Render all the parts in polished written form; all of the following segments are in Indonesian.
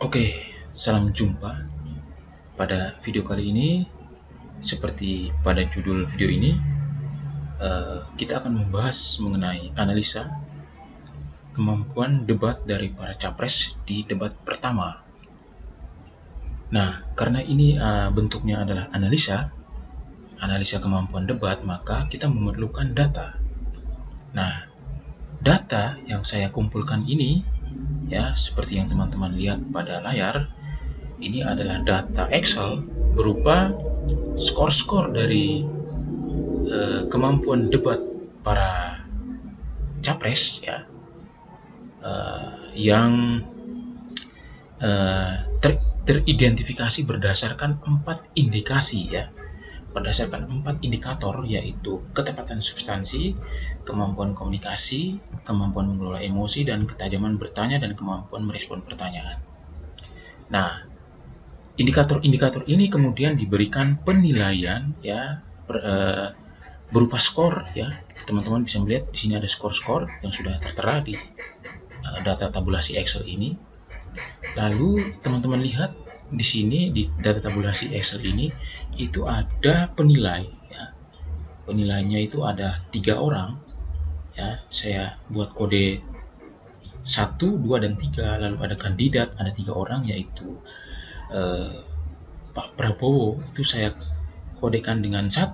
Oke, salam jumpa. Pada video kali ini, seperti pada judul video ini, kita akan membahas mengenai analisa kemampuan debat dari para capres di debat pertama. Nah, karena ini bentuknya adalah analisa kemampuan debat, maka kita memerlukan data. Nah, data yang saya kumpulkan ini, ya seperti yang teman-teman lihat pada layar, ini adalah data Excel berupa skor-skor dari kemampuan debat para capres ya, yang teridentifikasi berdasarkan 4 indikasi ya, berdasarkan 4 indikator, yaitu ketepatan substansi, kemampuan komunikasi, kemampuan mengelola emosi, dan ketajaman bertanya dan kemampuan merespon pertanyaan. Nah, indikator-indikator ini kemudian diberikan penilaian ya, berupa skor ya. Teman-teman bisa melihat di sini ada skor-skor yang sudah tertera di data tabulasi Excel ini. Lalu teman-teman lihat di sini di data tabulasi Excel ini itu ada penilai ya. Penilainya itu ada 3 orang ya. Saya buat kode 1, 2, dan 3. Lalu ada kandidat, ada 3 orang, yaitu Pak Prabowo itu saya kodekan dengan 1,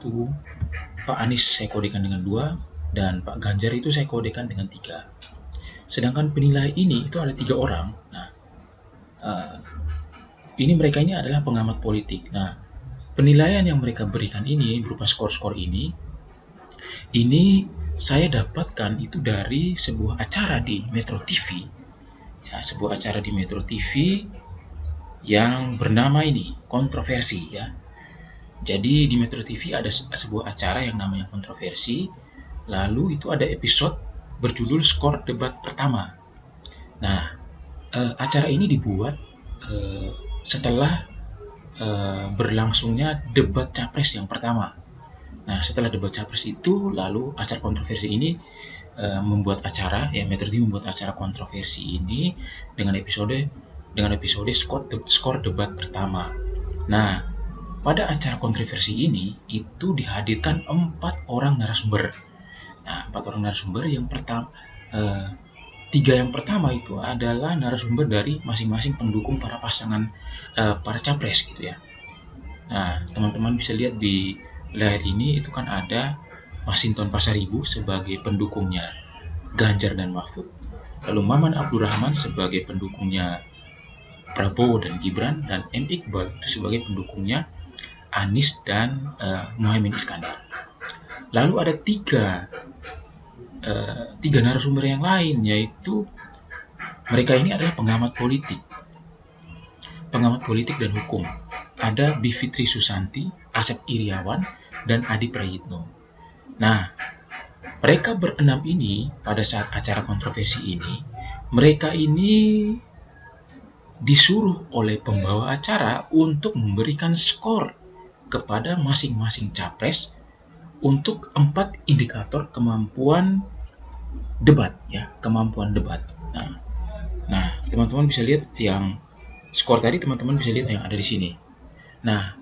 Pak Anies saya kodekan dengan 2, dan Pak Ganjar itu saya kodekan dengan 3. Sedangkan penilai ini itu ada 3 orang. Nah, ini mereka ini adalah pengamat politik. Nah, penilaian yang mereka berikan ini berupa skor-skor ini saya dapatkan itu dari sebuah acara di Metro TV. Ya, sebuah acara di Metro TV yang bernama ini Kontroversi ya. Jadi di Metro TV ada sebuah acara yang namanya Kontroversi. Lalu itu ada episode berjudul Skor Debat Pertama. Nah, acara ini dibuat setelah berlangsungnya debat capres yang pertama. Nah, setelah debat capres itu, lalu acara Kontroversi ini membuat acara ya, Metro TV membuat acara Kontroversi ini dengan episode skor debat pertama. Nah, pada acara Kontroversi ini itu dihadirkan 4 orang narasumber. Nah, 4 orang narasumber yang pertama, 3 yang pertama itu adalah narasumber dari masing-masing pendukung para pasangan para capres gitu ya. Nah, teman-teman bisa lihat di layar ini itu kan ada Masinton Pasaribu sebagai pendukungnya Ganjar dan Mahfud. Lalu Maman Abdurrahman sebagai pendukungnya Prabowo dan Gibran, dan M. Iqbal itu sebagai pendukungnya Anies dan Muhaimin Iskandar. Lalu ada tiga narasumber yang lain, yaitu mereka ini adalah pengamat politik dan hukum. Ada Bivitri Susanti, Asep Iriawan, dan Adi Prayitno. Nah, mereka berenam ini pada saat acara Kontroversi ini, mereka ini disuruh oleh pembawa acara untuk memberikan skor kepada masing-masing capres untuk 4 indikator kemampuan debat ya, kemampuan debat. Nah, teman-teman bisa lihat yang skor tadi, teman-teman bisa lihat yang ada di sini. Nah,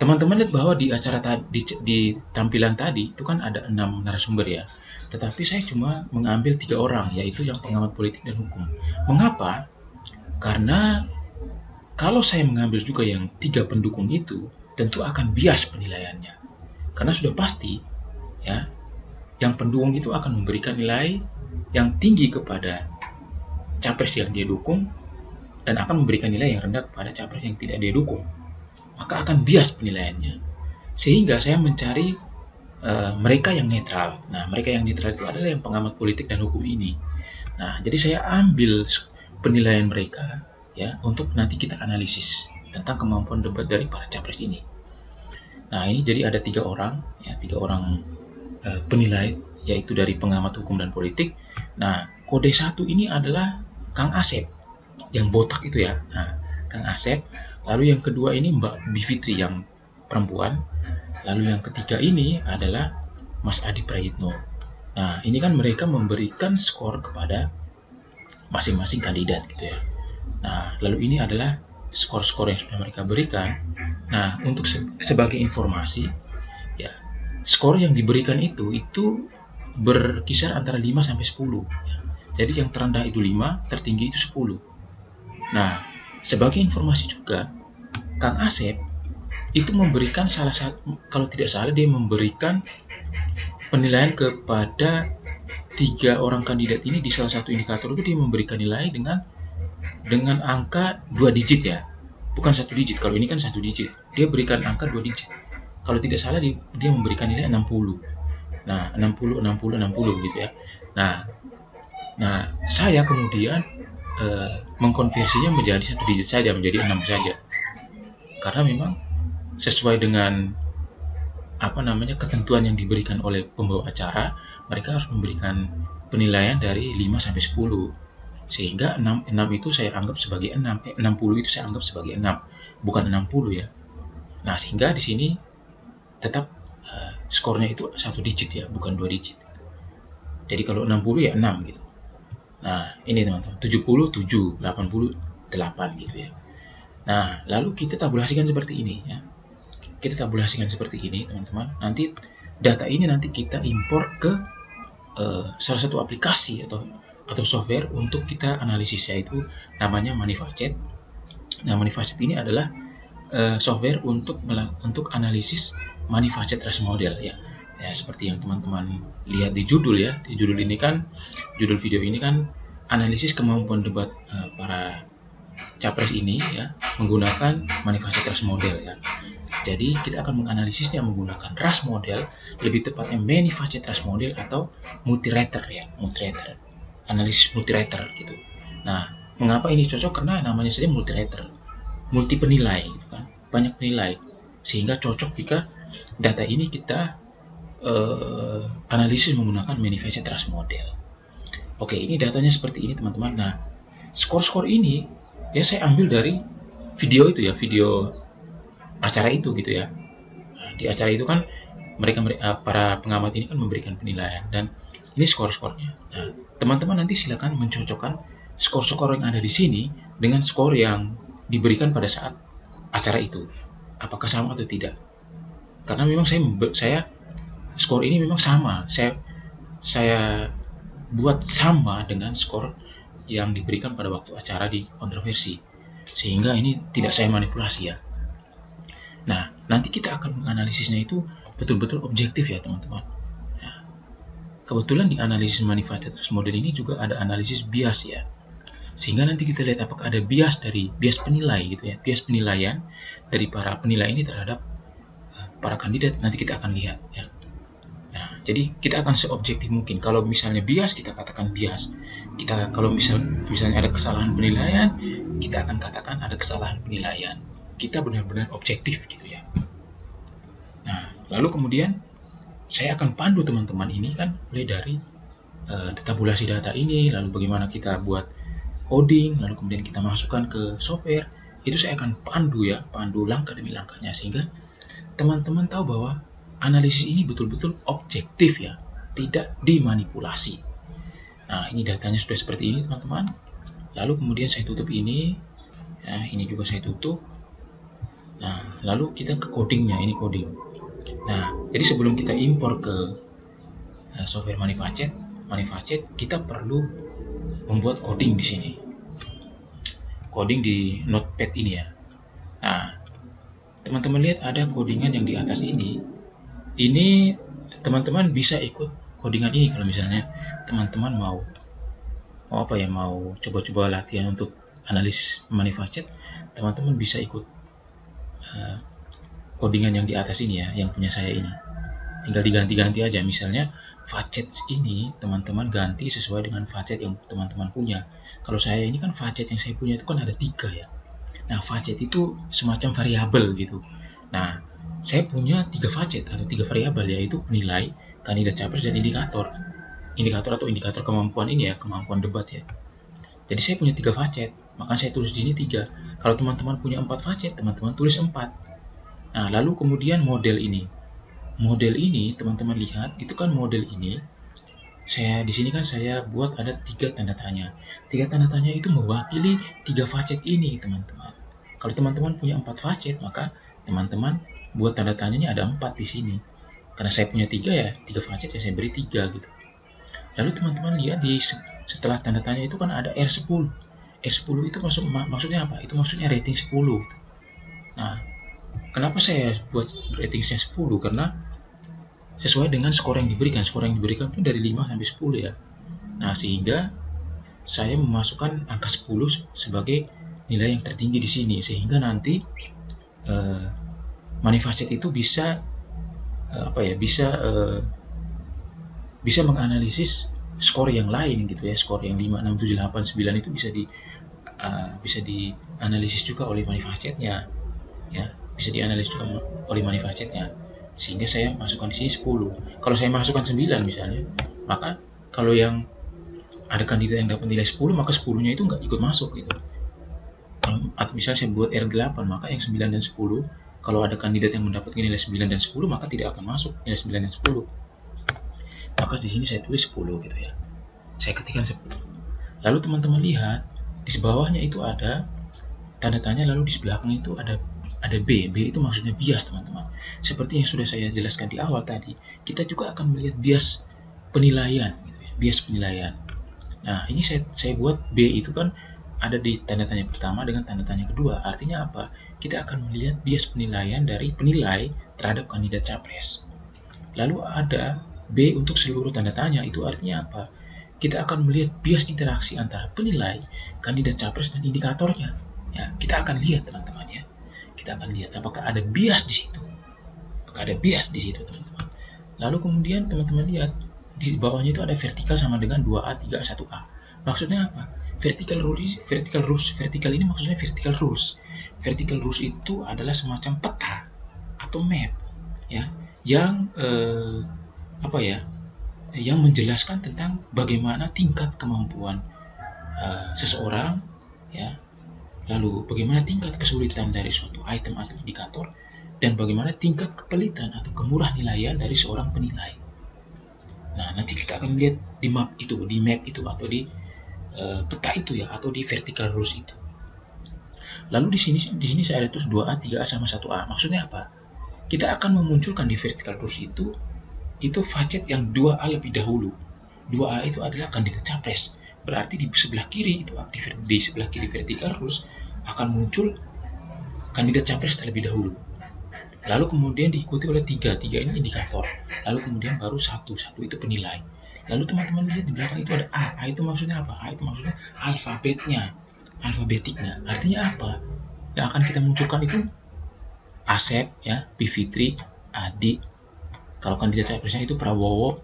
teman-teman lihat bahwa di acara tadi, di tampilan tadi itu kan ada 6 narasumber ya. Tetapi saya cuma mengambil 3 orang, yaitu yang pengamat politik dan hukum. Mengapa? Karena kalau saya mengambil juga yang 3 pendukung itu, tentu akan bias penilaiannya. Karena sudah pasti ya, yang pendukung itu akan memberikan nilai yang tinggi kepada capres yang dia dukung dan akan memberikan nilai yang rendah kepada capres yang tidak dia dukung. Maka akan bias penilaiannya. Sehingga saya mencari mereka yang netral. Nah, mereka yang netral itu adalah yang pengamat politik dan hukum ini. Nah, jadi saya ambil penilaian mereka ya untuk nanti kita analisis tentang kemampuan debat dari para capres ini. Nah, ini jadi ada 3 orang ya, 3 orang penilai, yaitu dari pengamat hukum dan politik. Nah, kode 1 ini adalah Kang Asep yang botak itu ya. Nah, Kang Asep. Lalu yang kedua ini Mbak Bivitri yang perempuan. Lalu yang ketiga ini adalah Mas Adi Prayitno. Nah, ini kan mereka memberikan skor kepada masing-masing kandidat gitu ya. Nah, lalu ini adalah skor-skor yang sudah mereka berikan. Nah, untuk sebagai informasi, ya, skor yang diberikan itu berkisar antara 5 sampai 10. Jadi yang terendah itu 5, tertinggi itu 10. Nah, sebagai informasi juga, Kang Asep itu memberikan salah satu, kalau tidak salah dia memberikan penilaian kepada 3 orang kandidat ini. Di salah satu indikator itu dia memberikan nilai dengan angka 2 digit ya, bukan 1 digit. Kalau ini kan 1 digit, dia berikan angka 2 digit. Kalau tidak salah dia memberikan nilai 60. Nah, 60 60 60 gitu ya. Nah, saya kemudian mengkonversinya menjadi 1 digit saja, menjadi 6 saja. Karena memang sesuai dengan ketentuan yang diberikan oleh pembawa acara, mereka harus memberikan penilaian dari 5 sampai 10. Sehingga 6 itu saya anggap sebagai 6, 60 itu saya anggap sebagai 6, bukan 60 ya. Nah, sehingga di sini tetap skornya itu 1 digit ya, bukan 2 digit. Jadi kalau 60 ya 6 gitu. Nah, ini teman-teman, 70 7, 80 8 gitu ya. Nah, lalu kita tabulasikan seperti ini ya. Kita tabulasikan seperti ini teman-teman. Nanti data ini nanti kita import ke salah satu aplikasi atau software untuk kita analisis, yaitu namanya Manifacet. Nah, Manifacet ini adalah software untuk analisis Manifacet Race Model ya. Ya, seperti yang teman-teman lihat di judul ya. Di judul video ini kan analisis kemampuan debat para capres ini ya, menggunakan Manifacet Race Model ya. Jadi kita akan menganalisisnya menggunakan RAS model, lebih tepatnya Manifacet Race Model atau multi-rater ya, analisis multi-rater gitu. Nah, mengapa ini cocok? Karena namanya saja multi-rater, multi penilai gitu kan, banyak penilai, sehingga cocok jika data ini kita analisis menggunakan Manifacet Race Model. Oke, ini datanya seperti ini teman-teman. Nah, skor-skor ini ya saya ambil dari video itu ya, video acara itu gitu ya. Nah, di acara itu kan mereka para pengamat ini kan memberikan penilaian, dan ini skor-skornya. Nah, teman-teman nanti silakan mencocokkan skor-skor yang ada di sini dengan skor yang diberikan pada saat acara itu. Apakah sama atau tidak? Karena memang saya skor ini memang sama. Saya buat sama dengan skor yang diberikan pada waktu acara di kontroversi. Sehingga ini tidak saya manipulasi ya. Nah, nanti kita akan menganalisisnya itu betul-betul objektif ya teman-teman. Nah, kebetulan di analisis Manifacet Race Model ini juga ada analisis bias ya. Sehingga nanti kita lihat apakah ada bias penilai gitu ya, bias penilaian dari para penilai ini terhadap para kandidat. Nanti kita akan lihat ya. Nah, jadi kita akan seobjektif mungkin. Kalau misalnya bias, kita katakan bias. Kalau misalnya ada kesalahan penilaian, kita akan katakan ada kesalahan penilaian. Kita benar-benar objektif gitu ya. Nah, lalu kemudian saya akan pandu teman-teman ini kan mulai dari tabulasi data ini, lalu bagaimana kita buat coding, lalu kemudian kita masukkan ke software. Itu saya akan pandu langkah demi langkahnya, sehingga teman-teman tahu bahwa analisis ini betul-betul objektif ya, tidak dimanipulasi. Nah, ini datanya sudah seperti ini teman-teman. Lalu kemudian saya tutup ini. Nah, ini juga saya tutup. Nah, lalu kita ke codingnya, ini coding. Nah, jadi sebelum kita impor ke software Manifacet, kita perlu membuat coding di sini. Coding di Notepad ini ya. Nah, teman-teman lihat ada codingan yang di atas ini. Ini teman-teman bisa ikut codingan ini kalau misalnya teman-teman mau coba-coba latihan untuk analisis Manifacet, teman-teman bisa ikut codingan yang di atas ini ya, yang punya saya ini. Tinggal diganti-ganti aja, misalnya facet ini teman-teman ganti sesuai dengan facet yang teman-teman punya. Kalau saya ini kan facet yang saya punya itu kan ada 3 ya. Nah, facet itu semacam variabel gitu. Nah, saya punya 3 facet atau 3 variabel, yaitu penilai, kandidat capres, dan indikator atau indikator kemampuan ini ya, kemampuan debat ya. Jadi saya punya 3 facet, maka saya tulis di sini 3. Kalau teman-teman punya 4 facet, teman-teman tulis 4. Nah, lalu kemudian model ini teman-teman lihat, itu kan model ini Di sini kan saya buat ada 3 tanda tanya. 3 tanda tanya itu mewakili 3 facet ini, teman-teman. Kalau teman-teman punya 4 facet, maka teman-teman buat tanda tanyanya ada 4 di sini. Karena saya punya 3 ya, 3 facet ya saya beri 3 gitu. Lalu teman-teman lihat setelah tanda tanya itu kan ada R10. R10 itu maksudnya apa? Itu maksudnya rating 10 gitu. Nah, kenapa saya buat ratingsnya 10? Karena sesuai dengan skor yang diberikan. Skor yang diberikan itu dari 5 sampai 10 ya. Nah, sehingga saya memasukkan angka 10 sebagai nilai yang tertinggi di sini, sehingga nanti money facet itu bisa bisa menganalisis skor yang lain gitu ya, skor yang 5, 6, 7, 8, 9 itu bisa dianalisis juga oleh money facetnya ya, bisa dianalisis juga oleh money facetnya, sehingga saya masukkan di sini 10. Kalau saya masukkan 9 misalnya, maka kalau yang ada kandidat yang dapat nilai 10, maka 10-nya itu nggak ikut masuk gitu. Atau misalnya saya buat R8, maka yang 9 dan 10, kalau ada kandidat yang mendapatkan nilai 9 dan 10, maka tidak akan masuk nilai 9 dan 10. Maka di sini saya tulis 10 gitu ya. Saya ketikkan 10. Lalu teman-teman lihat di bawahnya itu ada tanda tanya, lalu di belakang itu ada B. B itu maksudnya bias, teman-teman. Seperti yang sudah saya jelaskan di awal tadi, kita juga akan melihat bias penilaian gitu ya, bias penilaian. Nah, ini saya buat B itu kan ada di tanda tanya pertama dengan tanda tanya kedua. Artinya apa? Kita akan melihat bias penilaian dari penilai terhadap kandidat capres. Lalu ada B untuk seluruh tanda tanya, itu artinya apa? Kita akan melihat bias interaksi antara penilai, kandidat capres, dan indikatornya. Ya, kita akan lihat, teman-teman ya. Kita akan lihat apakah ada bias di situ. Apakah ada bias di situ, teman-teman. Lalu kemudian teman-teman lihat di bawahnya itu ada vertikal sama dengan 2A, 3A, 1A. Maksudnya apa? Vertical ini maksudnya vertical rules. Vertical rules itu adalah semacam peta atau map ya, yang yang menjelaskan tentang bagaimana tingkat kemampuan seseorang ya, lalu bagaimana tingkat kesulitan dari suatu item atau indikator, dan bagaimana tingkat kepelitan atau kemurah nilaian dari seorang penilai. Nah, nanti kita akan lihat di map itu, atau di peta itu ya, atau di vertical rules itu. Lalu di sini saya ada tulis 2A, 3A sama 1A. Maksudnya apa? Kita akan memunculkan di vertical rules itu facet yang 2A lebih dahulu. 2A itu adalah kandidat capres. Berarti di sebelah kiri itu, di sebelah kiri vertical rules akan muncul kandidat capres terlebih dahulu. Lalu kemudian diikuti oleh 3 ini indikator. Lalu kemudian baru 1 itu penilai. Lalu teman-teman lihat di belakang itu ada A. A itu maksudnya apa? A itu maksudnya alfabetiknya. Artinya apa? Yang akan kita munculkan itu Asep ya, Bivitri, Adi. Kalau kandidat capresnya itu Prabowo,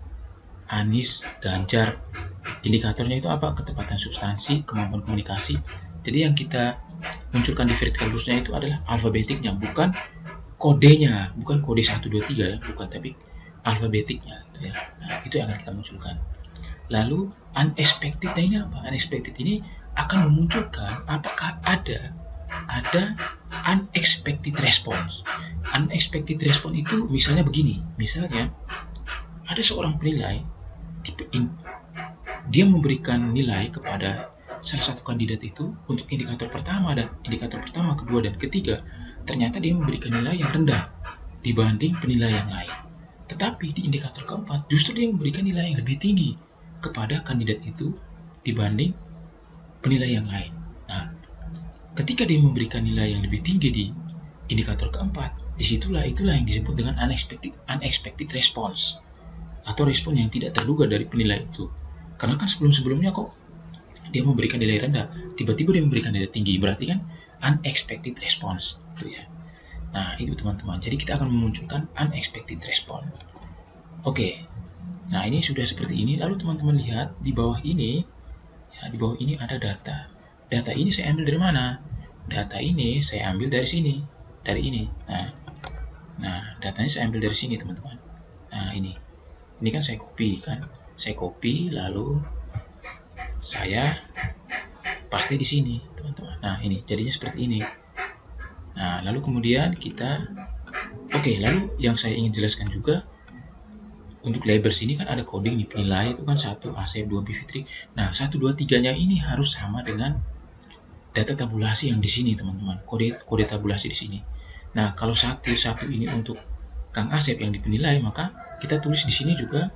Anies, Ganjar. Indikatornya itu apa? Ketepatan substansi, kemampuan komunikasi. Jadi yang kita munculkan di vertical rules-nya itu adalah alfabetiknya, bukan kodenya, bukan kode 1, 2, 3 ya, bukan, tapi alfabetiknya gitu ya. Nah, itu yang akan kita munculkan. Lalu unexpected-nya ini apa? Unexpected ini akan memunculkan apakah ada unexpected response. Unexpected response itu misalnya begini, misalnya ada seorang penilai, dia memberikan nilai kepada salah satu kandidat itu untuk indikator pertama, kedua, dan ketiga. Ternyata dia memberikan nilai yang rendah dibanding penilai yang lain. Tetapi di indikator keempat justru dia memberikan nilai yang lebih tinggi kepada kandidat itu dibanding penilai yang lain. Nah, ketika dia memberikan nilai yang lebih tinggi di indikator keempat, itulah yang disebut dengan unexpected response, atau respon yang tidak terduga dari penilai itu. Karena kan sebelum-sebelumnya kok dia memberikan nilai rendah, tiba-tiba dia memberikan nilai tinggi, berarti kan unexpected response itu ya. Nah, itu teman-teman. Jadi kita akan memunculkan unexpected response. Oke. Nah, ini sudah seperti ini. Lalu teman-teman lihat di bawah ini, ya, di bawah ini ada data. Data ini saya ambil dari mana? Data ini saya ambil dari sini, dari ini. Nah, datanya saya ambil dari sini, teman-teman. Nah, ini kan saya copy kan. Saya copy lalu saya paste di sini, teman-teman. Nah, ini jadinya seperti ini. Nah, lalu kemudian kita lalu yang saya ingin jelaskan juga, untuk label sini kan ada coding nih, penilai itu kan 1 Asep, 2 Bivitri. Nah, 1, 2, 3-nya ini harus sama dengan data tabulasi yang di sini, teman-teman. Kode tabulasi di sini. Nah, kalau satu ini untuk Kang Asep yang dipenilai, maka kita tulis di sini juga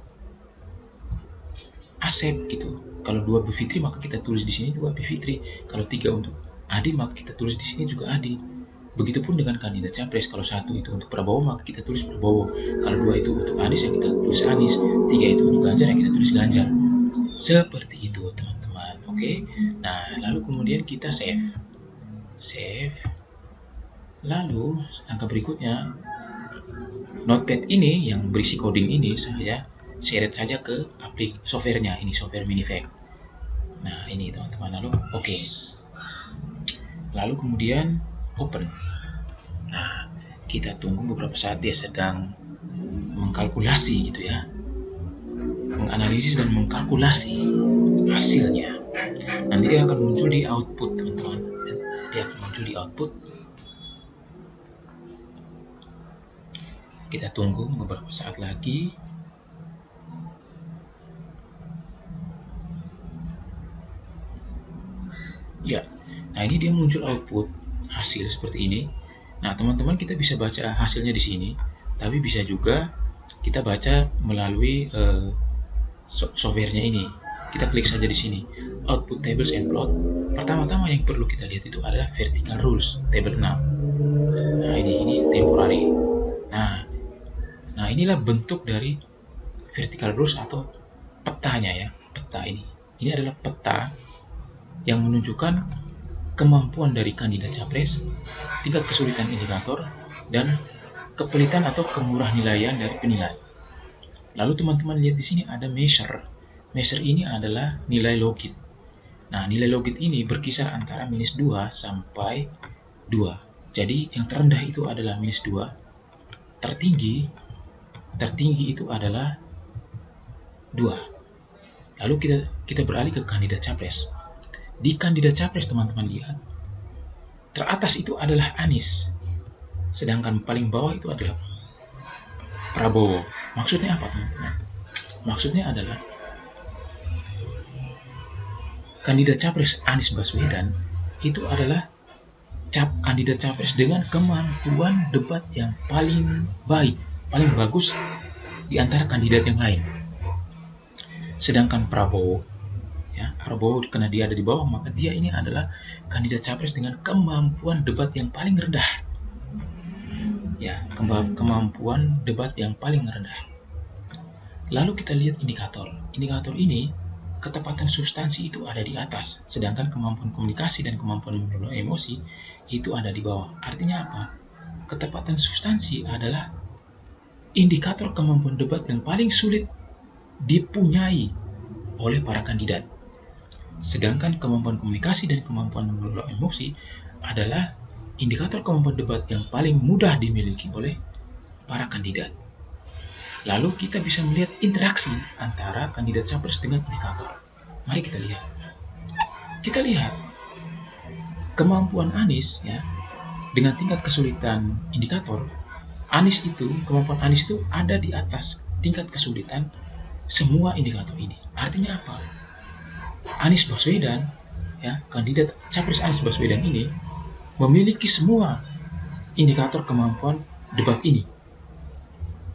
Asep gitu. Kalau 2 Bivitri, maka kita tulis di sini 2 Bivitri. Kalau 3 untuk Adi, maka kita tulis di sini juga Adi. Begitupun dengan kandidat capres, kalau 1 itu untuk Prabowo, maka kita tulis Prabowo. Kalau 2 itu untuk Anies, yang kita tulis Anies. 3 itu untuk Ganjar, yang kita tulis Ganjar. Seperti itu, teman-teman. Oke. Nah, lalu kemudian kita save. Lalu langkah berikutnya, notepad ini yang berisi coding ini saya seret saja ke softwarenya. Ini software Minifact. Nah, ini teman-teman. Lalu oke. Lalu kemudian open. Nah, kita tunggu beberapa saat, dia sedang mengkalkulasi gitu ya, menganalisis dan mengkalkulasi hasilnya. Nanti dia akan muncul di output, teman-teman. Dia akan muncul di output. Kita tunggu beberapa saat lagi. Ya, nah ini dia muncul output hasil seperti ini. Nah, teman-teman, kita bisa baca hasilnya di sini, tapi bisa juga kita baca melalui softwarenya ini. Kita klik saja di sini, output tables and plot. Pertama-tama yang perlu kita lihat itu adalah vertical rules, table 6. Nah, ini temporary. Nah, inilah bentuk dari vertical rules atau petanya ya, peta ini. Ini adalah peta yang menunjukkan kemampuan dari kandidat capres, tingkat kesulitan indikator, dan kepelitan atau kemurah nilaian dari penilai. Lalu teman-teman lihat di sini ada measure. Measure ini adalah nilai logit. Nah, nilai logit ini berkisar antara -2 sampai 2. Jadi yang terendah itu adalah -2. Tertinggi itu adalah 2. Lalu kita beralih ke kandidat capres. Di kandidat capres, teman-teman lihat, teratas itu adalah Anies, sedangkan paling bawah itu adalah Prabowo. Maksudnya apa, teman-teman? Maksudnya adalah kandidat capres Anies Baswedan itu adalah kandidat capres dengan kemampuan debat yang paling baik, paling bagus di antara kandidat yang lain. Sedangkan Prabowo, karena dia ada di bawah, maka dia ini adalah kandidat capres dengan kemampuan debat yang paling rendah. Ya, kemampuan debat yang paling rendah. Lalu kita lihat indikator. Indikator ini, ketepatan substansi itu ada di atas, sedangkan kemampuan komunikasi dan kemampuan mengelola emosi itu ada di bawah. Artinya apa? Ketepatan substansi adalah indikator kemampuan debat yang paling sulit dipunyai oleh para kandidat. Sedangkan kemampuan komunikasi dan kemampuan mengelola emosi adalah indikator kemampuan debat yang paling mudah dimiliki oleh para kandidat. Lalu kita bisa melihat interaksi antara kandidat capres dengan indikator. Mari kita lihat. Kita lihat kemampuan Anies ya, dengan tingkat kesulitan indikator. Kemampuan Anies itu ada di atas tingkat kesulitan semua indikator ini. Artinya apa? Anies Baswedan, ya, kandidat capres Anies Baswedan ini memiliki semua indikator kemampuan debat ini.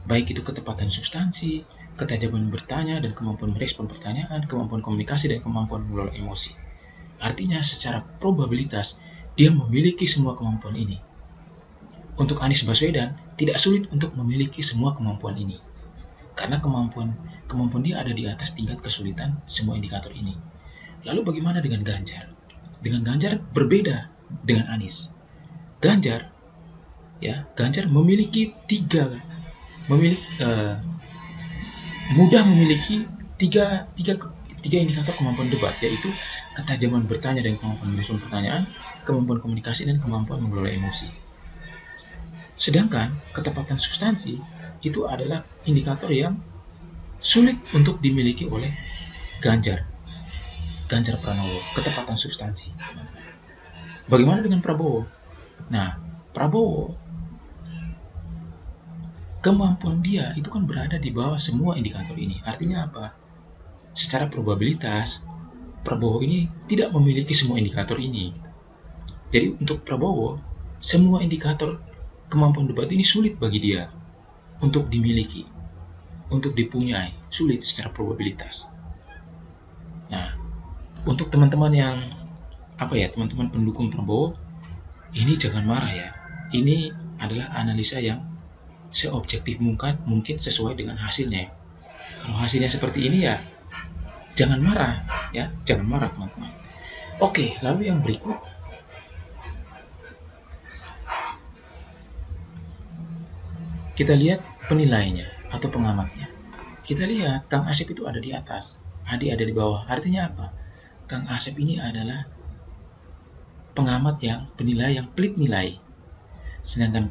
Baik itu ketepatan substansi, ketajaman bertanya dan kemampuan merespon pertanyaan, kemampuan komunikasi dan kemampuan mengelola emosi. Artinya secara probabilitas dia memiliki semua kemampuan ini. Untuk Anies Baswedan tidak sulit untuk memiliki semua kemampuan ini. Karena kemampuan dia ada di atas tingkat kesulitan semua indikator ini. Lalu bagaimana dengan Ganjar? Dengan Ganjar berbeda dengan Anies. Ganjar memiliki mudah memiliki tiga indikator kemampuan debat, yaitu ketajaman bertanya dan kemampuan merespon pertanyaan, kemampuan komunikasi dan kemampuan mengelola emosi. Sedangkan ketepatan substansi itu adalah indikator yang sulit untuk dimiliki oleh Ganjar Pranowo, ketepatan substansi. Bagaimana dengan Prabowo? Nah, Prabowo kemampuan dia itu kan berada di bawah semua indikator ini. Artinya apa? Secara probabilitas, Prabowo ini tidak memiliki semua indikator ini. Jadi untuk Prabowo, semua indikator kemampuan debat ini sulit bagi dia untuk dimiliki, untuk dipunyai, sulit secara probabilitas. Nah, untuk teman-teman yang teman-teman pendukung Prabowo, ini jangan marah ya. Ini adalah analisa yang seobjektif mungkin sesuai dengan hasilnya. Kalau hasilnya seperti ini ya jangan marah ya, jangan marah teman-teman. Oke, lalu yang berikut kita lihat penilainya atau pengamatnya. Kita lihat Kang Asep itu ada di atas, Adi ada di bawah. Artinya apa? Kang Asep ini adalah pengamat yang penilai yang pelit nilai. Sedangkan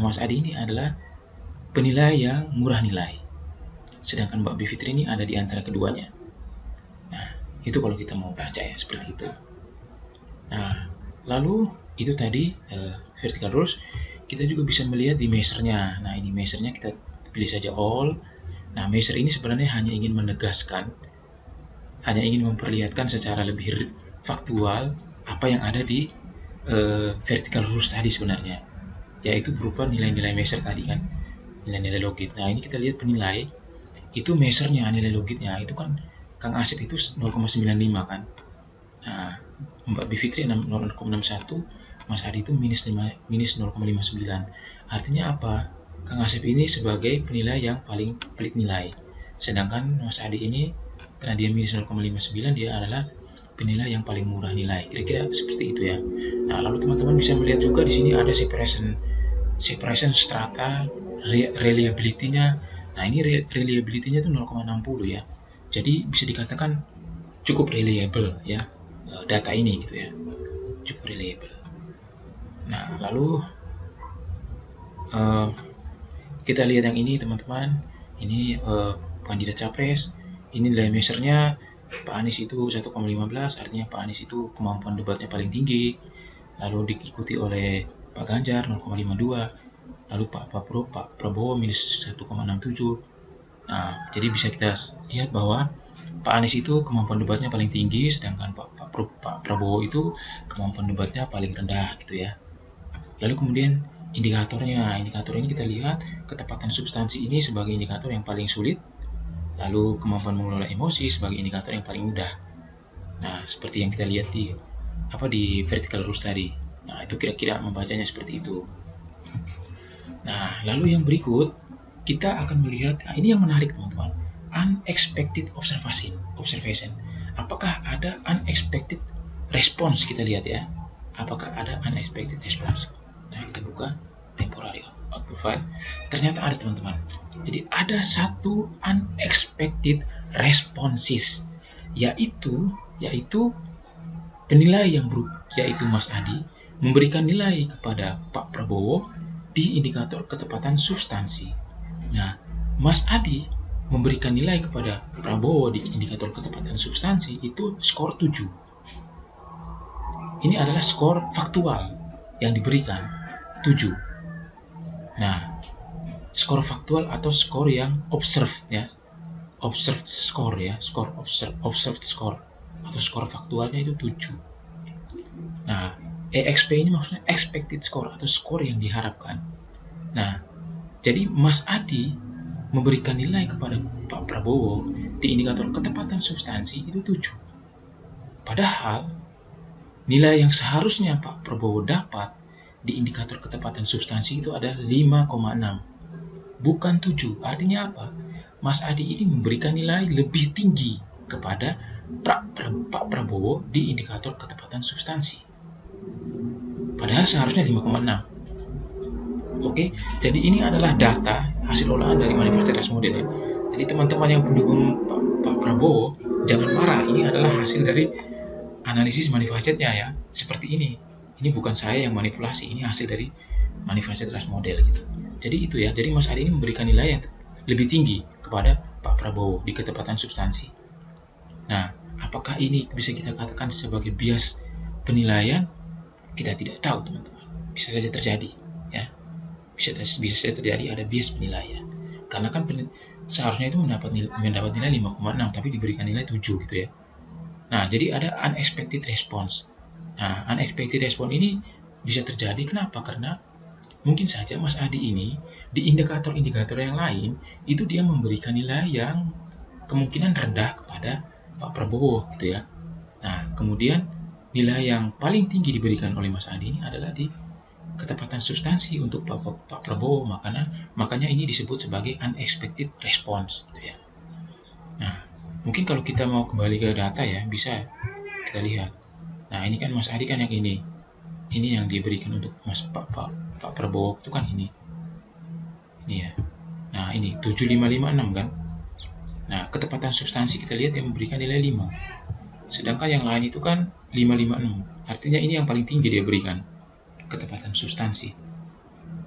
Mas Adi ini adalah penilai yang murah nilai. Sedangkan Mbak Bivitri ini ada di antara keduanya. Nah, itu kalau kita mau baca ya, seperti itu. Nah, lalu itu tadi vertical rules. Kita juga bisa melihat di measure-nya. Nah, ini measure-nya kita pilih saja all. Nah, measure ini sebenarnya hanya ingin menegaskan, hanya ingin memperlihatkan secara lebih faktual apa yang ada di vertical rules tadi sebenarnya, yaitu berupa nilai-nilai measure tadi kan, nilai-nilai logit. Nah, ini kita lihat penilai itu measure-nya, nilai logitnya itu kan Kang Asep itu 0,95 kan. Nah, Mbak Bivitri 0,61, Mas Adi itu minus 0,59. Artinya apa? Kang Asep ini sebagai penilai yang paling pelit nilai. Sedangkan Mas Adi ini karena dia minus 0,59, dia adalah penilai yang paling murah nilai. Kira-kira seperti itu ya. Nah, lalu teman-teman bisa melihat juga di sini ada separation strata reliability-nya. Nah, ini reliability-nya itu 0,60 ya. Jadi bisa dikatakan cukup reliable ya, data ini gitu ya. Cukup reliable. Nah, lalu kita lihat yang ini teman-teman. Ini kandidat capres. Ini nilai measure-nya Pak Anies itu 1,15, artinya Pak Anies itu kemampuan debatnya paling tinggi. Lalu diikuti oleh Pak Ganjar 0,52. Lalu Pak Prabowo minus 1,67. Nah, jadi bisa kita lihat bahwa Pak Anies itu kemampuan debatnya paling tinggi, sedangkan Pak Prabowo itu kemampuan debatnya paling rendah gitu ya. Lalu kemudian indikatornya, indikator ini kita lihat ketepatan substansi ini sebagai indikator yang paling sulit, lalu kemampuan mengelola emosi sebagai indikator yang paling mudah. Nah, seperti yang kita lihat di vertical rules tadi. Nah, itu kira-kira membacanya seperti itu. Nah, lalu yang berikut kita akan melihat, nah ini yang menarik teman-teman, unexpected observation. Apakah ada unexpected response? Kita lihat ya, apakah ada unexpected response. Nah, kita buka temporary output file. Ternyata ada teman-teman. Jadi ada satu unexpected responses, yaitu penilai yang yaitu Mas Adi memberikan nilai kepada Pak Prabowo di indikator ketepatan substansi. Nah, Mas Adi memberikan nilai kepada Prabowo di indikator ketepatan substansi itu skor 7. Ini adalah skor faktual yang diberikan 7. Nah, skor faktual atau skor yang observed ya. Observed score ya, observed score atau skor faktualnya itu 7. Nah, EXP ini maksudnya expected score atau skor yang diharapkan. Nah, jadi Mas Adi memberikan nilai kepada Pak Prabowo di indikator ketepatan substansi itu 7. Padahal nilai yang seharusnya Pak Prabowo dapat di indikator ketepatan substansi itu adalah 5,6. Bukan 7. Artinya apa? Mas Adi ini memberikan nilai lebih tinggi kepada Pak Prabowo di indikator ketepatan substansi. Padahal seharusnya 5,6. Oke, jadi ini adalah data hasil olahan dari manifest Cerdas Model ya. Jadi teman-teman yang pendukung Pak Prabowo jangan marah, ini adalah hasil dari analisis manifestnya ya. Seperti ini. Ini bukan saya yang manipulasi, ini hasil dari manifest Cerdas Model gitu. Jadi itu ya. Jadi Mas Adi ini memberikan nilai yang lebih tinggi kepada Pak Prabowo di ketepatan substansi. Nah, apakah ini bisa kita katakan sebagai bias penilaian? Kita tidak tahu teman-teman. Bisa saja terjadi ya. bisa terjadi ada bias penilaian. Karena kan seharusnya itu mendapat nilai 5,6 tapi diberikan nilai 7 gitu ya. Nah, jadi ada unexpected response. Nah, unexpected response ini bisa terjadi kenapa? Karena mungkin saja Mas Adi ini di indikator-indikator yang lain itu dia memberikan nilai yang kemungkinan rendah kepada Pak Prabowo gitu ya. Nah, kemudian nilai yang paling tinggi diberikan oleh Mas Adi ini adalah di ketepatan substansi untuk Pak Prabowo, makanya ini disebut sebagai unexpected response gitu ya. Nah, mungkin kalau kita mau kembali ke data ya, bisa kita lihat. Nah, ini kan Mas Adi kan yang ini yang diberikan untuk Pak Prabowo itu kan ini ya. Nah, ini 7556 kan. Nah, ketepatan substansi kita lihat yang memberikan nilai 5. Sedangkan yang lain itu kan 556. Artinya ini yang paling tinggi dia berikan ketepatan substansi.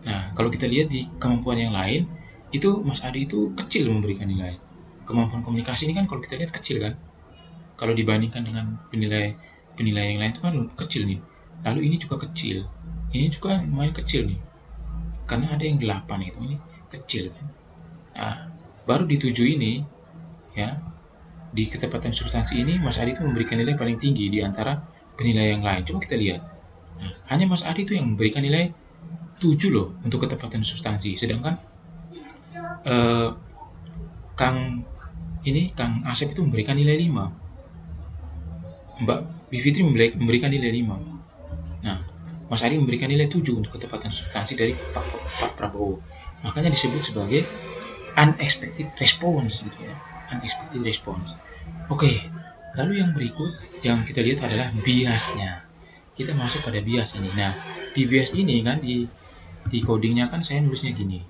Nah, kalau kita lihat di kemampuan yang lain, itu Mas Adi itu kecil memberikan nilai. Kemampuan komunikasi ini kan kalau kita lihat kecil kan. Kalau dibandingkan dengan penilai yang lain itu kan kecil nih. Lalu ini juga kecil. Ini juga lumayan kecil nih. Karena ada yang 8 itu, ini kecil kan. Nah, baru di 7 ini ya, di ketepatan substansi ini Mas Adi itu memberikan nilai paling tinggi di antara penilaian yang lain. Coba kita lihat. Nah, hanya Mas Adi itu yang memberikan nilai 7 loh untuk ketepatan substansi. Sedangkan Kang Asep itu memberikan nilai 5. Mbak Bivitri memberikan nilai 5. Nah, Mas Adi memberikan nilai 7 untuk ketepatan substansi dari Pak Prabowo. Makanya disebut sebagai unexpected response gitu ya. Unexpected response. Oke, lalu yang berikut yang kita lihat adalah biasnya. Kita masuk pada bias ini. Nah, di bias ini kan di codingnya kan saya nulisnya gini.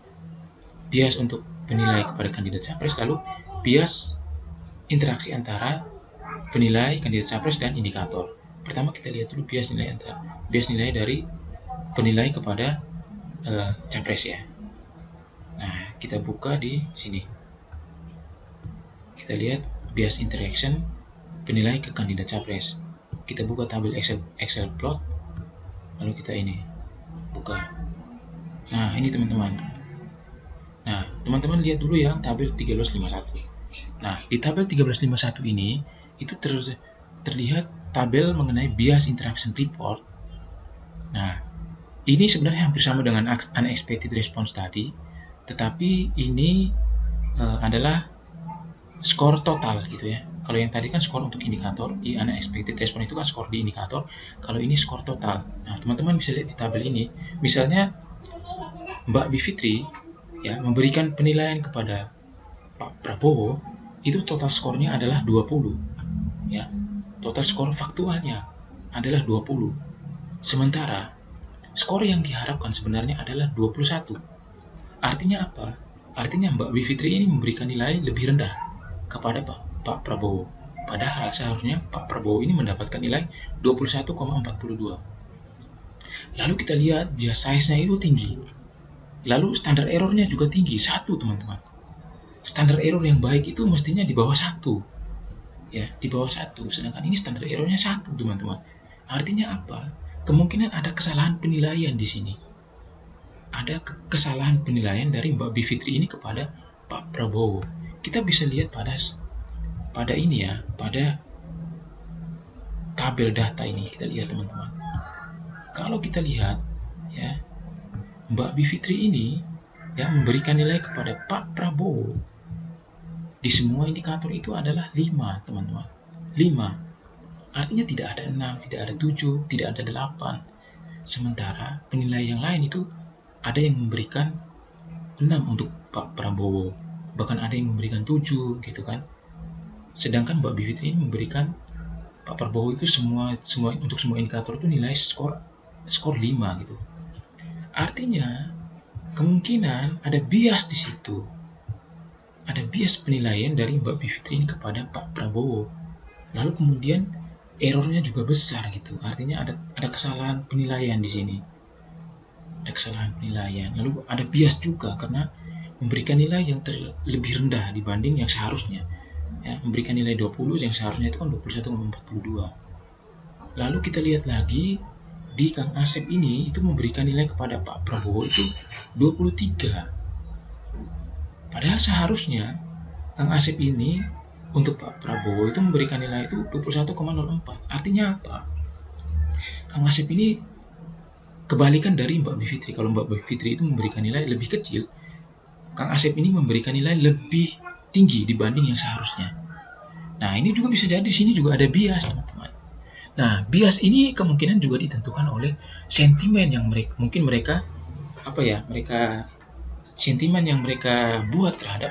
Bias untuk penilai kepada kandidat capres, lalu bias interaksi antara penilai kandidat capres dan indikator. Pertama kita lihat dulu bias nilai dari penilai kepada capres ya. Nah, kita buka di sini. Kita lihat bias interaction penilai ke kandidat capres. Kita buka tabel Excel plot, lalu kita ini buka. Nah, ini teman-teman. Nah, teman-teman lihat dulu ya tabel 1351. Nah, di tabel 1351 ini itu terlihat tabel mengenai bias interaction report. Nah, ini sebenarnya hampir sama dengan unexpected response tadi, tetapi ini adalah skor total gitu ya. Kalau yang tadi kan skor untuk indikator, di unexpected response itu kan skor di indikator. Kalau ini skor total. Nah, teman-teman bisa lihat di tabel ini. Misalnya Mbak Bivitri ya memberikan penilaian kepada Pak Prabowo, itu total skornya adalah 20. Ya. Total skor faktualnya adalah 20. Sementara skor yang diharapkan sebenarnya adalah 21. Artinya apa? Artinya Mbak Bivitri ini memberikan nilai lebih rendah kepada Pak Prabowo. Padahal seharusnya Pak Prabowo ini mendapatkan nilai 21,42. Lalu kita lihat bias size-nya itu tinggi. Lalu standar error-nya juga tinggi, 1 teman-teman. Standar error yang baik itu mestinya di bawah 1. Ya, di bawah 1. Sedangkan ini standar error-nya 1 teman-teman. Artinya apa? Kemungkinan ada kesalahan penilaian di sini. Ada kesalahan penilaian dari Mbak Bivitri ini kepada Pak Prabowo. Kita bisa lihat pada ini ya, pada tabel data ini kita lihat teman-teman. Kalau kita lihat ya, Mbak Bivitri ini ya memberikan nilai kepada Pak Prabowo di semua indikator itu adalah 5 teman-teman. 5. Artinya tidak ada 6, tidak ada 7, tidak ada 8. Sementara penilaian yang lain itu ada yang memberikan 6 untuk Pak Prabowo, bahkan ada yang memberikan 7 gitu kan. Sedangkan Mbak Bivitri ini memberikan Pak Prabowo itu semua untuk semua indikator itu nilai skor 5 gitu. Artinya kemungkinan ada bias di situ. Ada bias penilaian dari Mbak Bivitri ini kepada Pak Prabowo. Lalu kemudian errornya juga besar gitu. Artinya ada kesalahan penilaian di sini. Ada kesalahan penilaian. Lalu ada bias juga karena memberikan nilai yang lebih rendah dibanding yang seharusnya. Ya, memberikan nilai 20 yang seharusnya itu kan 21,42. Lalu kita lihat lagi di Kang Asep ini itu memberikan nilai kepada Pak Prabowo itu 23. Padahal seharusnya Kang Asep ini untuk Pak Prabowo itu memberikan nilai itu 21,04. Artinya apa? Kang Asep ini kebalikan dari Mbak Bivitri. Kalau Mbak Bivitri itu memberikan nilai lebih kecil, Kang Asep ini memberikan nilai lebih tinggi dibanding yang seharusnya. Nah, ini juga bisa jadi di sini juga ada bias, teman-teman. Nah, bias ini kemungkinan juga ditentukan oleh sentimen yang mereka sentimen yang mereka buat terhadap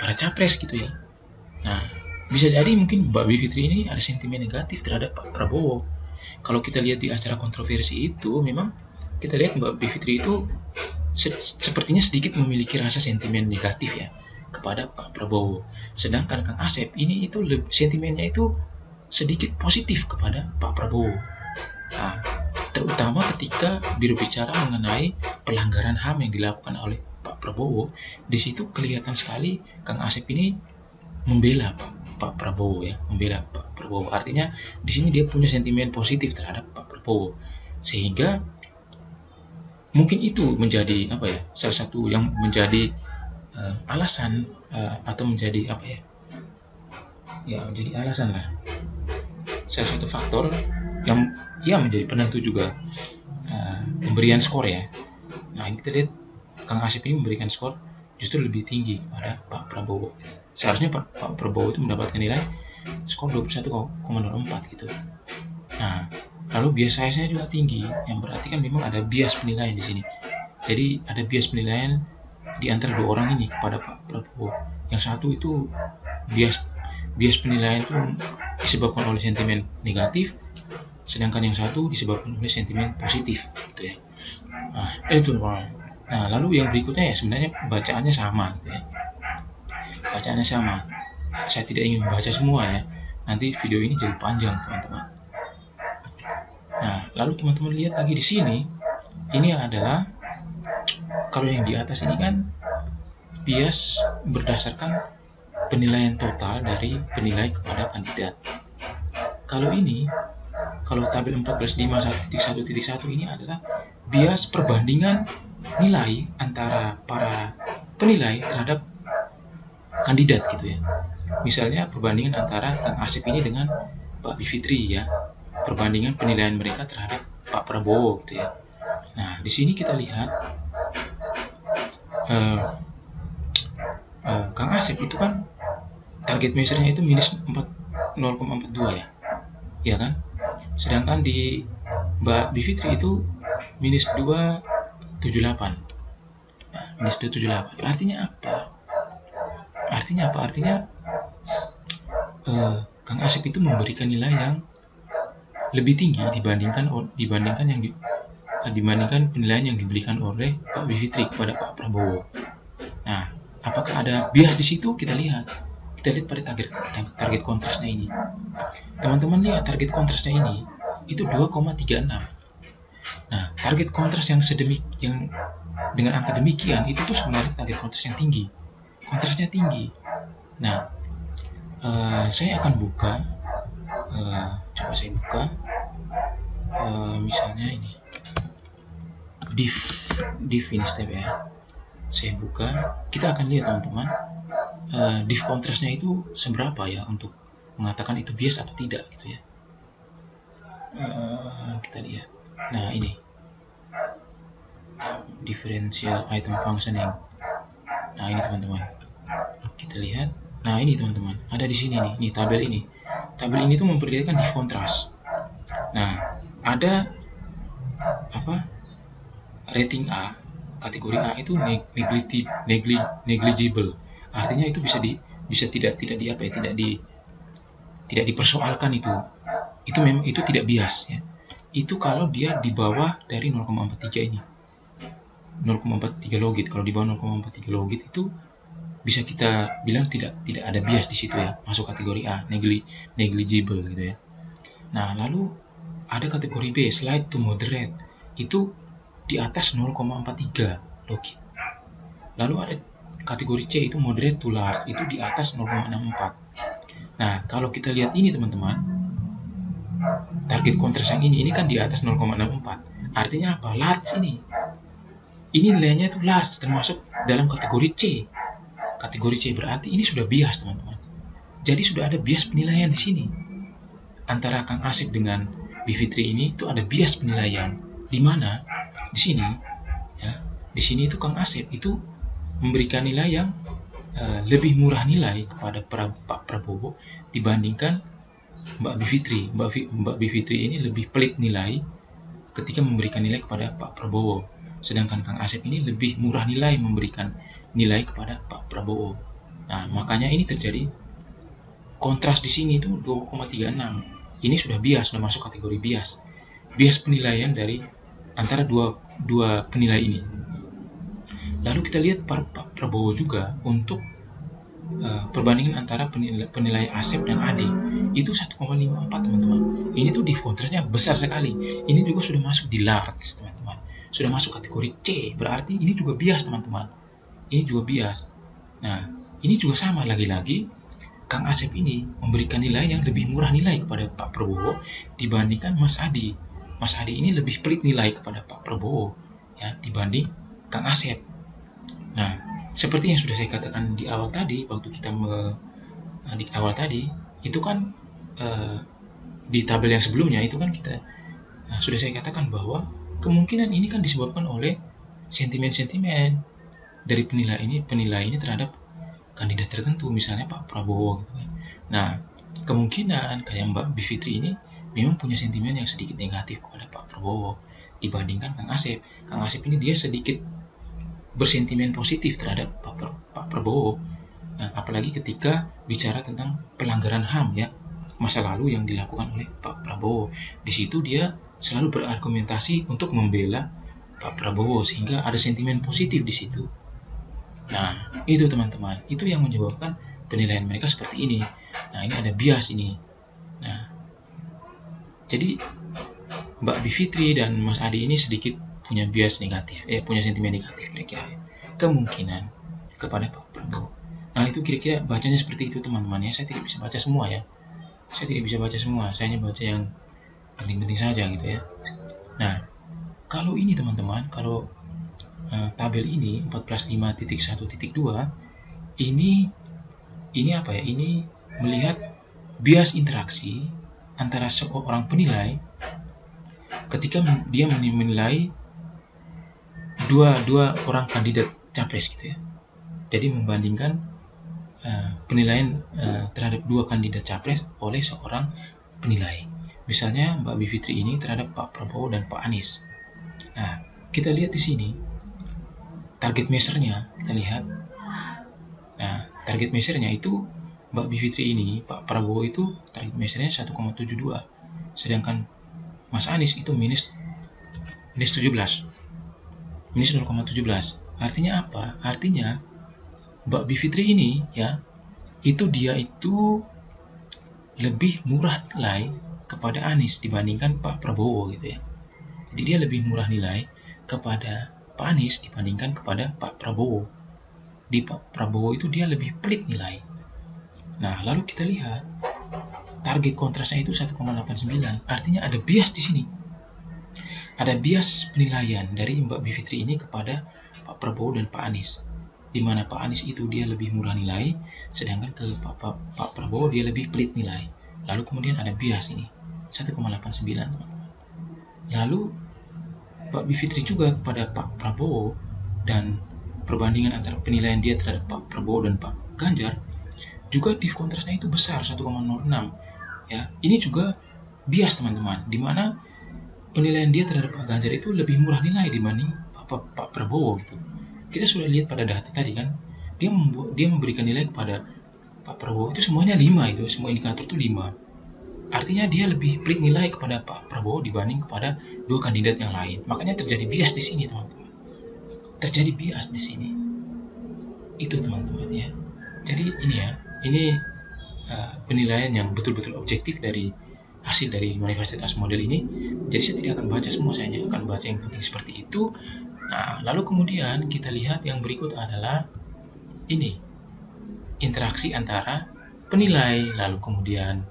para capres gitu ya. Nah, bisa jadi mungkin Mbak Bivitri ini ada sentimen negatif terhadap Pak Prabowo. Kalau kita lihat di acara kontroversi itu, memang kita lihat Mbak Bivitri itu sepertinya sedikit memiliki rasa sentimen negatif ya kepada Pak Prabowo. Sedangkan Kang Asep ini itu sentimennya itu sedikit positif kepada Pak Prabowo. Nah, terutama ketika berbicara mengenai pelanggaran HAM yang dilakukan oleh Pak Prabowo, di situ kelihatan sekali Kang Asep ini membela Pak Prabowo ya, membela Pak Prabowo. Artinya di sini dia punya sentimen positif terhadap Pak Prabowo, sehingga mungkin itu menjadi salah satu yang menjadi alasan atau menjadi menjadi alasan lah, salah satu faktor yang menjadi penentu juga pemberian skor ya. Nah, ini kita lihat Kang Asep ini memberikan skor justru lebih tinggi kepada Pak Prabowo. Seharusnya Pak Prabowo itu mendapatkan nilai skor 21,04 gitu. Nah, lalu bias size-nya juga tinggi, yang berarti kan memang ada bias penilaian di sini. Jadi ada bias penilaian di antara dua orang ini kepada Pak Prabowo. Yang satu itu bias penilaian itu disebabkan oleh sentimen negatif, sedangkan yang satu disebabkan oleh sentimen positif gitu ya. Nah, itu. Nah, lalu yang berikutnya ya sebenarnya bacaannya sama gitu ya. Bacaannya sama. Saya tidak ingin membaca semua ya. Nanti video ini jadi panjang, teman-teman. Nah, lalu teman-teman lihat lagi di sini. Ini adalah kalau yang di atas ini kan bias berdasarkan penilaian total dari penilai kepada kandidat. Kalau tabel 14.5.1.1 ini adalah bias perbandingan nilai antara para penilai terhadap kandidat gitu ya. Misalnya perbandingan antara Kang Asep ini dengan Pak Bivitri ya. Perbandingan penilaian mereka terhadap Pak Prabowo gitu ya. Nah, di sini kita lihat Kang Asep itu kan target measure-nya itu minus 0,42 ya. Ya kan? Sedangkan di Mbak Bivitri itu minus 278. Nah, minus 278. Artinya apa? Artinya Kang Asep itu memberikan nilai yang lebih tinggi dibandingkan penilaian yang diberikan oleh Pak Bivitri kepada Pak Prabowo. Nah, apakah ada bias di situ? Kita lihat pada target kontrasnya ini. Teman-teman lihat target kontrasnya ini itu 2,36. Nah, target kontras yang dengan angka demikian itu tuh sebenarnya target kontras yang tinggi. Kontrasnya tinggi. Nah, saya akan buka. Coba saya buka. Misalnya ini. Div ini step ya. Saya buka. Kita akan lihat teman-teman. Div kontrasnya itu seberapa ya untuk mengatakan itu bias atau tidak gitu ya. Kita lihat. Nah, ini differential item functioning. Nah, ini teman-teman. Kita lihat. Nah, ini teman-teman. Ada di sini nih. Nih tabel ini. Tabel ini tuh memperlihatkan div kontras. Nah, ada rating A, kategori A itu negligible. Artinya itu bisa tidak dipersoalkan itu. Itu memang itu tidak bias ya. Itu kalau dia di bawah dari 0,43 ini. 0,43 logit. Kalau di bawah 0,43 logit itu bisa kita bilang tidak ada bias di situ ya, masuk kategori A, negligible gitu ya. Nah, lalu ada kategori B, slight to moderate. Itu di atas 0,43 logit. Lalu ada kategori C itu moderate to large, itu di atas 0,64. Nah, kalau kita lihat ini teman-teman, target kontras yang ini kan di atas 0,64. Artinya apa? Large ini. Ini nilainya itu large, termasuk dalam kategori C. Kategori C berarti ini sudah bias, teman-teman. Jadi sudah ada bias penilaian di sini. Antara Kang Asep dengan Bivitri ini itu ada bias penilaian. Di mana di sini ya, di sini itu Kang Asep itu memberikan nilai yang lebih murah nilai kepada Pak Prabowo dibandingkan Mbak Bivitri. Mbak Bivitri ini lebih pelit nilai ketika memberikan nilai kepada Pak Prabowo. Sedangkan Kang Asep ini lebih murah nilai memberikan nilai kepada Pak Prabowo. Nah, makanya ini terjadi kontras di sini itu 2,36. Ini sudah bias, sudah masuk kategori bias. Bias penilaian dari antara dua penilai ini. Lalu kita lihat Pak Prabowo juga untuk perbandingan antara penilai Asep dan Ade itu 1,54, teman-teman. Ini tuh di kontrasnya besar sekali. Ini juga sudah masuk di large, teman-teman. Sudah masuk kategori C, berarti ini juga bias, teman-teman. Ini juga bias. Nah, ini juga sama, lagi-lagi Kang Asep ini memberikan nilai yang lebih murah nilai kepada Pak Prabowo dibandingkan Mas Adi. Mas Adi ini lebih pelit nilai kepada Pak Prabowo ya dibanding Kang Asep. Nah, seperti yang sudah saya katakan di awal tadi, waktu kita di awal tadi itu kan di tabel yang sebelumnya itu kan kita sudah saya katakan bahwa kemungkinan ini kan disebabkan oleh sentimen-sentimen dari penilai ini terhadap kandidat tertentu, misalnya Pak Prabowo gitu kan. Nah, kemungkinan kayak Mbak Bivitri ini memang punya sentimen yang sedikit negatif kepada Pak Prabowo dibandingkan Kang Asep. Kang Asep ini dia sedikit bersentimen positif terhadap Pak Prabowo. Nah, apalagi ketika bicara tentang pelanggaran HAM ya, masa lalu yang dilakukan oleh Pak Prabowo. Di situ dia selalu berargumentasi untuk membela Pak Prabowo sehingga ada sentimen positif di situ. Nah, itu teman-teman, itu yang menyebabkan penilaian mereka seperti ini. Nah, ini ada bias ini. Nah, jadi Mbak Bivitri dan Mas Adi ini sedikit punya bias negatif, punya sentimen negatif kira-kira. Kemungkinan kepada Pak Prabowo. Nah, itu kira-kira bacanya seperti itu, teman-teman ya. Saya tidak bisa baca semua ya. Saya tidak bisa baca semua, saya hanya baca yang penting-penting saja gitu ya. Nah, kalau ini teman-teman, kalau tabel ini 145.1.2 ini apa ya? Ini melihat bias interaksi antara seorang penilai ketika dia menilai dua orang kandidat capres gitu ya. Jadi membandingkan penilaian terhadap dua kandidat capres oleh seorang penilai. Misalnya Mbak Bivitri ini terhadap Pak Prabowo dan Pak Anies. Nah, kita lihat di sini target measure-nya, kita lihat. Nah, target measure-nya itu Mbak Bivitri ini, Pak Prabowo itu target measure-nya 1,72. Sedangkan Mas Anies itu minus 17. Minus 0,17. Artinya apa? Artinya Mbak Bivitri ini ya, dia itu lebih murah nilai kepada Anies dibandingkan Pak Prabowo gitu ya. Jadi dia lebih murah nilai kepada Pak Anies dibandingkan kepada Pak Prabowo. Di Pak Prabowo itu dia lebih pelit nilai. Nah, lalu kita lihat target kontrasnya itu 1,89. Artinya ada bias di sini. Ada bias penilaian dari Mbak Bivitri ini kepada Pak Prabowo dan Pak Anies. Di mana Pak Anies itu dia lebih murah nilai, sedangkan ke Pak Prabowo dia lebih pelit nilai. Lalu kemudian ada bias ini 1,89, teman-teman. Lalu Mbak Bivitri juga kepada Pak Prabowo dan perbandingan antara penilaian dia terhadap Pak Prabowo dan Pak Ganjar juga div kontrasnya itu besar 1,06 ya. Ini juga bias, teman-teman, di mana penilaian dia terhadap Pak Ganjar itu lebih murah nilai dibanding Pak Prabowo gitu. Kita sudah lihat pada data tadi kan, dia memberikan nilai kepada Pak Prabowo itu semuanya 5 itu, semua indikator itu 5. Artinya dia lebih pelit nilai kepada Pak Prabowo dibanding kepada dua kandidat yang lain. Makanya terjadi bias di sini, teman-teman. Terjadi bias di sini. Itu, teman-teman ya. Jadi ini ya, ini penilaian yang betul-betul objektif dari hasil dari manifestasi model ini. Jadi saya tidak akan baca semua, saya hanya akan baca yang penting seperti itu. Nah, lalu kemudian kita lihat yang berikut adalah ini, interaksi antara penilai, lalu kemudian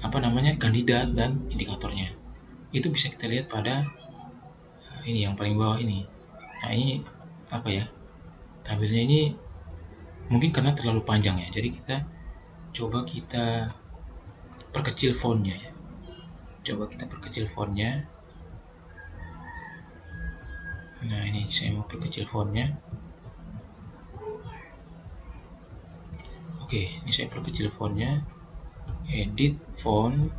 kandidat dan indikatornya. Itu bisa kita lihat pada ini yang paling bawah ini. Nah, ini apa ya? Tabelnya ini mungkin karena terlalu panjang ya. Jadi kita perkecil fontnya ya. Coba kita perkecil fontnya. Nah, ini saya mau perkecil fontnya. Oke, ini saya perkecil fontnya. Edit font.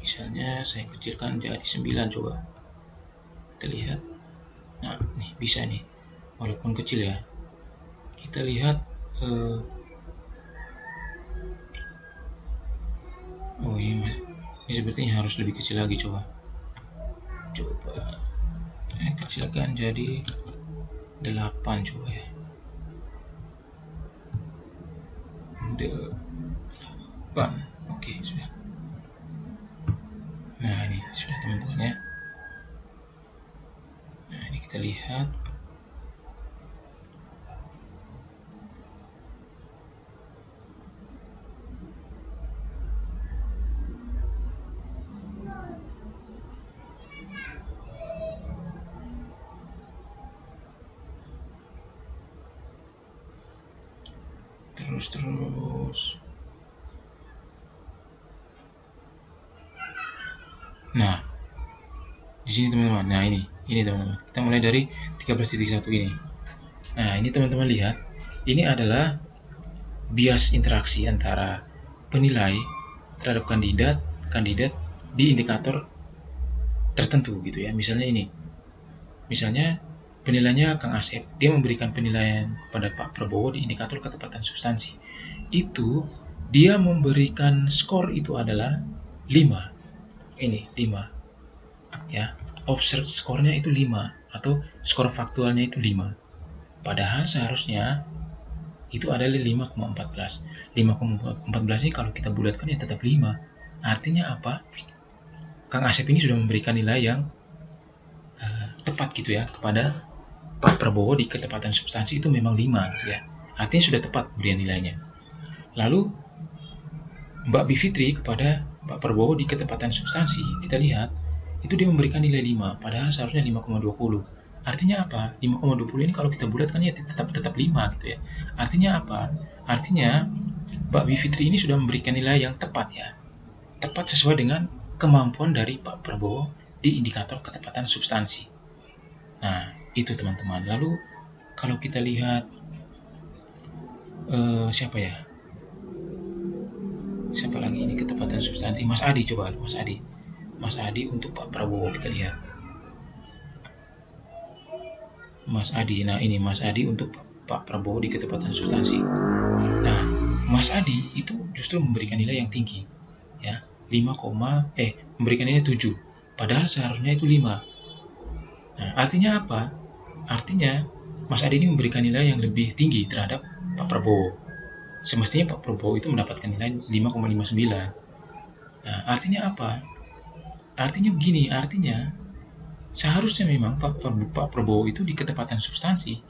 Misalnya saya kecilkan jadi 9 coba. Kita lihat. Nah, nih bisa nih. Walaupun kecil ya. Kita lihat oh ini sepertinya harus lebih kecil lagi, coba kecilkan jadi 8 coba ya. 8. Oke, sudah. Nah, ini sudah teman-teman ya. Nah, ini kita lihat. Terus. Nah, di sini teman-teman. Nah, ini teman-teman. Kita mulai dari 13.1 ini. Nah, ini teman-teman lihat. Ini adalah bias interaksi antara penilai terhadap kandidat di indikator tertentu gitu ya. Misalnya penilaiannya Kang Asep, dia memberikan penilaian kepada Pak Prabowo di indikator ketepatan substansi. Itu dia memberikan skor itu adalah 5. Ini 5. Ya, observed skornya itu 5 atau skor faktualnya itu 5. Padahal seharusnya itu adalah 5,14. 5,14 ini kalau kita bulatkan ya tetap 5. Artinya apa? Kang Asep ini sudah memberikan nilai yang tepat gitu ya kepada Pak Prabowo di ketepatan substansi itu memang 5 gitu ya. Artinya sudah tepat berian nilainya. Lalu Mbak Bivitri kepada Pak Prabowo di ketepatan substansi, kita lihat itu dia memberikan nilai 5, padahal seharusnya 5,20. Artinya apa? 5,20 ini kalau kita bulatkan ya tetap 5 gitu ya. Artinya apa? Artinya Mbak Bivitri ini sudah memberikan nilai yang tepat ya. Tepat sesuai dengan kemampuan dari Pak Prabowo di indikator ketepatan substansi. Nah, itu teman-teman. Lalu kalau kita lihat siapa lagi ini ketepatan substansi? Mas Adi, coba Mas Adi untuk Pak Prabowo kita lihat. Mas Adi, nah ini Mas Adi untuk Pak Prabowo di ketepatan substansi. Nah, Mas Adi itu justru memberikan nilai yang tinggi ya, memberikan nilai 7, padahal seharusnya itu 5. Nah, artinya apa? Artinya Mas Adi ini memberikan nilai yang lebih tinggi terhadap Pak Prabowo. Semestinya Pak Prabowo itu mendapatkan nilai 5,59. Nah, artinya apa? Artinya begini, seharusnya memang Pak Prabowo itu di ketepatan substansi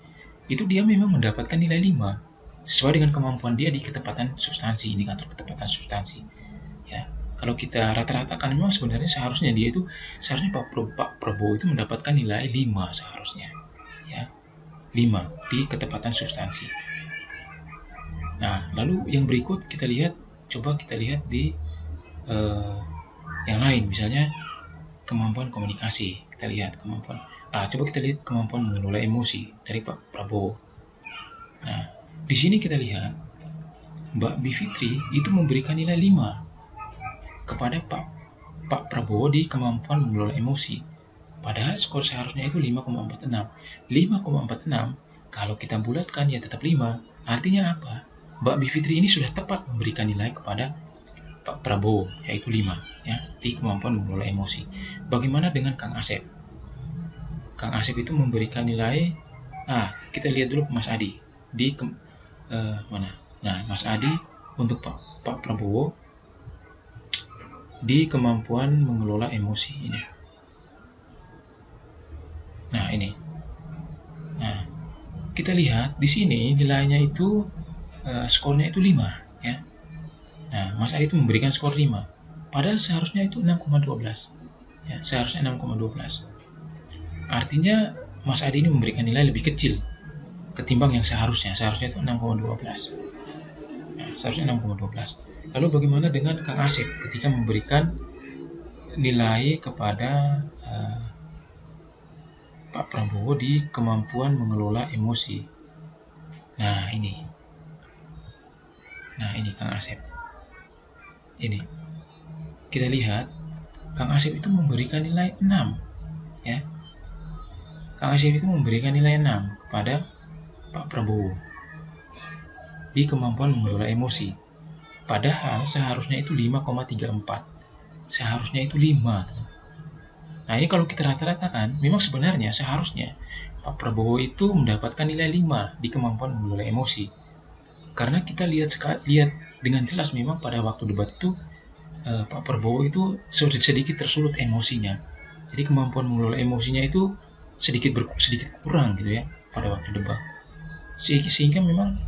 itu dia memang mendapatkan nilai 5 sesuai dengan kemampuan dia di ketepatan substansi, indikator ketepatan substansi. Ya, kalau kita rata-ratakan memang sebenarnya seharusnya Pak Prabowo itu mendapatkan nilai 5 seharusnya. Ya. 5 di ketepatan substansi. Nah, lalu yang berikut coba kita lihat di yang lain, misalnya kemampuan komunikasi. Coba kita lihat kemampuan mengelola emosi dari Pak Prabowo. Nah, di sini kita lihat Mbak Bivitri itu memberikan nilai 5 kepada Pak Prabowo di kemampuan mengelola emosi. Padahal skor seharusnya itu 5,46. 5,46 kalau kita bulatkan ya tetap 5. Artinya apa? Mbak Bivitri ini sudah tepat memberikan nilai kepada Pak Prabowo, yaitu 5 ya, di kemampuan mengelola emosi. Bagaimana dengan Kang Asep? Kang Asep itu memberikan nilai, kita lihat dulu Mas Adi di mana? Nah, Mas Adi untuk Pak Prabowo di kemampuan mengelola emosi ini. Nah, ini. Nah, kita lihat di sini nilainya itu skornya itu 5 ya. Nah, Mas Adi itu memberikan skor 5. Padahal seharusnya itu 6,12. Ya, seharusnya 6,12. Artinya Mas Adi ini memberikan nilai lebih kecil ketimbang yang seharusnya. Seharusnya itu 6,12. Nah, seharusnya 6,12. Lalu bagaimana dengan Kang Asep ketika memberikan nilai kepada Pak Prabowo di kemampuan mengelola emosi? Nah, ini Kang Asep. Ini kita lihat Kang Asep itu memberikan nilai 6, ya. Kang Asep itu memberikan nilai 6 kepada Pak Prabowo di kemampuan mengelola emosi. Padahal seharusnya itu 5,34. Seharusnya itu 5. Nah, ini kalau kita rata-ratakan, memang sebenarnya seharusnya Pak Prabowo itu mendapatkan nilai 5 di kemampuan mengelola emosi. Karena kita lihat dengan jelas memang pada waktu debat itu Pak Prabowo itu sedikit tersulut emosinya. Jadi kemampuan mengelola emosinya itu sedikit kurang gitu ya pada waktu debat. Sehingga memang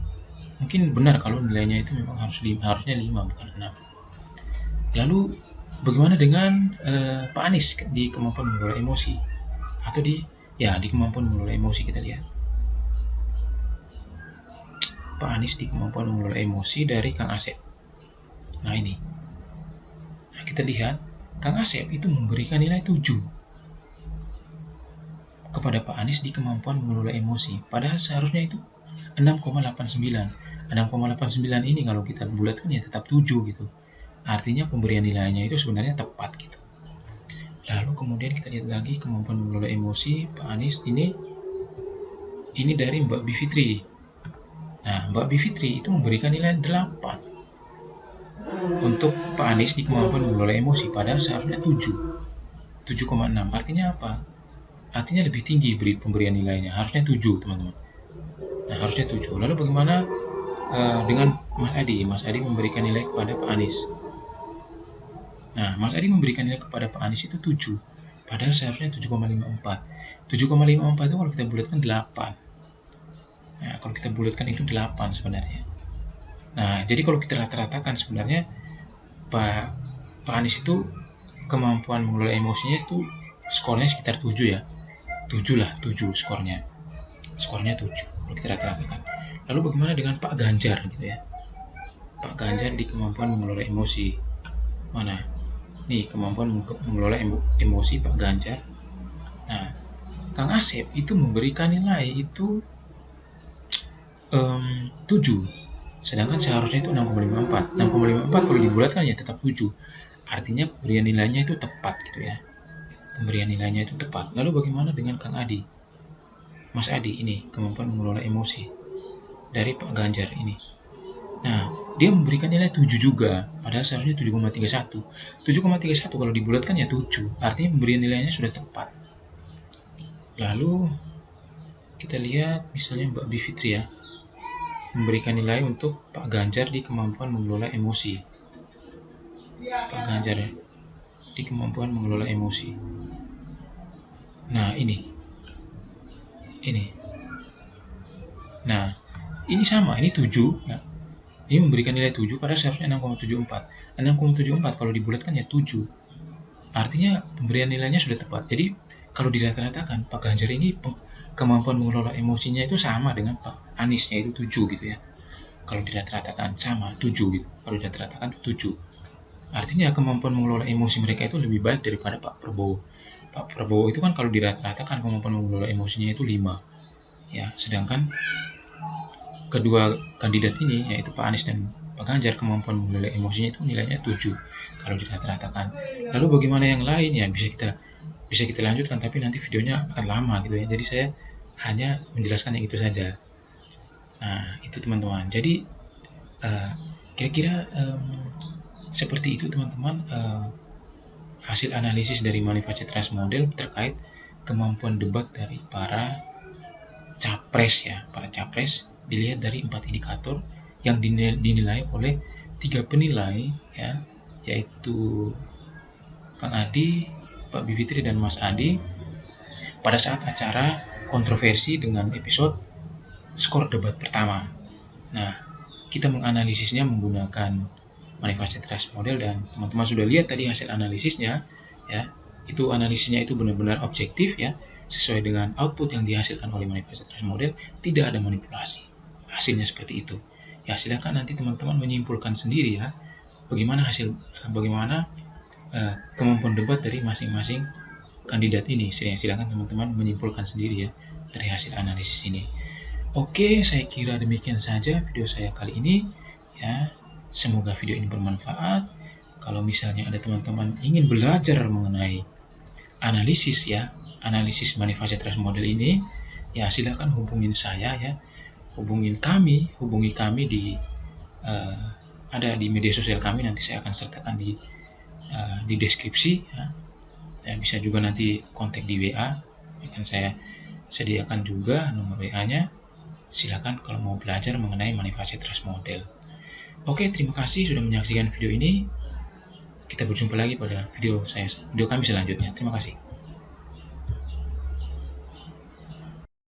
mungkin benar kalau nilainya itu memang harusnya 5 bukan 6. Lalu bagaimana dengan Pak Anies di kemampuan mengelola emosi atau di kemampuan mengelola emosi? Kita lihat Pak Anies di kemampuan mengelola emosi dari Kang Asep. Nah, ini. Nah, kita lihat Kang Asep itu memberikan nilai 7 kepada Pak Anies di kemampuan mengelola emosi. Padahal seharusnya itu 6,89. 6,89 ini kalau kita bulatkan ya tetap 7 gitu. Artinya pemberian nilainya itu sebenarnya tepat gitu. Lalu kemudian kita lihat lagi kemampuan mengelola emosi Pak Anies ini dari Mbak Bivitri. Nah, Mbak Bivitri itu memberikan nilai 8 untuk Pak Anies di kemampuan mengelola emosi, padahal seharusnya 7,6. Artinya apa? Artinya lebih tinggi pemberian nilainya, harusnya 7 teman-teman. Nah, harusnya 7. Lalu bagaimana dengan Mas Adi? Mas Adi memberikan nilai kepada Pak Anies. Nah, Mas Adi memberikan nilai kepada Pak Anies itu 7, padahal seharusnya 7,54. 7,54 itu kalau kita bulatkan 8. Nah, kalau kita bulatkan itu 8 sebenarnya. Nah, jadi kalau kita rata-ratakan sebenarnya Pak Anies itu kemampuan mengelola emosinya itu skornya sekitar 7 ya. 7 skornya. Skornya 7 kalau kita rata-ratakan. Lalu bagaimana dengan Pak Ganjar gitu ya? Pak Ganjar di kemampuan mengelola emosi. Mana? Nih, kemampuan mengelola emosi Pak Ganjar. Nah, Kang Asep itu memberikan nilai itu 7, sedangkan seharusnya itu 6,54. 6,54 kalau dibulatkan ya tetap 7. Artinya pemberian nilainya itu tepat gitu ya. Pemberian nilainya itu tepat. Lalu bagaimana dengan Kang Adi? Mas Adi ini kemampuan mengelola emosi dari Pak Ganjar ini. Nah, dia memberikan nilai 7 juga, padahal seharusnya 7,31. 7,31 kalau dibulatkan ya 7. Artinya pemberian nilainya sudah tepat. Lalu kita lihat misalnya Mbak Bivitri ya, memberikan nilai untuk Pak Ganjar di kemampuan mengelola emosi. Pak Ganjar ya, di kemampuan mengelola emosi. Nah, ini. Nah, ini sama, ini 7 ya. Ini memberikan nilai 7 padahal seharusnya 6,74. 6,74 kalau dibulatkan ya 7. Artinya pemberian nilainya sudah tepat. Jadi kalau dirata-ratakan Pak Ganjar ini kemampuan mengelola emosinya itu sama dengan Pak Anies, yaitu 7 gitu ya. Kalau dirata-ratakan sama 7 gitu. Kalau dirata-ratakan 7. Artinya kemampuan mengelola emosi mereka itu lebih baik daripada Pak Prabowo. Pak Prabowo itu kan kalau dirata-ratakan kemampuan mengelola emosinya itu 5. Ya, sedangkan kedua kandidat ini yaitu Pak Anies dan Pak Ganjar kemampuan mengelola emosinya itu nilainya 7 kalau dirata-ratakan. Lalu bagaimana yang lain ya bisa kita lanjutkan, tapi nanti videonya akan lama gitu ya. Jadi saya hanya menjelaskan yang itu saja. Nah, itu teman-teman. Jadi kira-kira seperti itu teman-teman hasil analisis dari Manifacet Trust Model terkait kemampuan debat dari para capres ya. Para capres dilihat dari 4 indikator yang dinilai oleh 3 penilai ya, yaitu Kang Adi, Pak Bivitri dan Mas Adi pada saat acara kontroversi dengan episode skor debat pertama. Nah, kita menganalisisnya menggunakan manifest trace model, dan teman-teman sudah lihat tadi hasil analisisnya ya. Itu analisisnya itu benar-benar objektif ya, sesuai dengan output yang dihasilkan oleh manifest trace model, tidak ada manipulasi. Hasilnya seperti itu. Ya, silakan nanti teman-teman menyimpulkan sendiri ya, bagaimana kemampuan debat dari masing-masing kandidat ini. Silakan teman-teman menyimpulkan sendiri ya dari hasil analisis ini. Oke, saya kira demikian saja video saya kali ini ya. Semoga video ini bermanfaat. Kalau misalnya ada teman-teman ingin belajar mengenai analisis ya, analisis manifest trace model ini, ya silakan hubungin saya ya. Hubungi kami di ada di media sosial kami, nanti saya akan sertakan di deskripsi ya. Dan bisa juga nanti kontak di WA, akan saya sediakan juga nomor WA-nya. Silakan kalau mau belajar mengenai manifest trace model. Oke, terima kasih sudah menyaksikan video ini. Kita berjumpa lagi pada video kami selanjutnya. Terima kasih.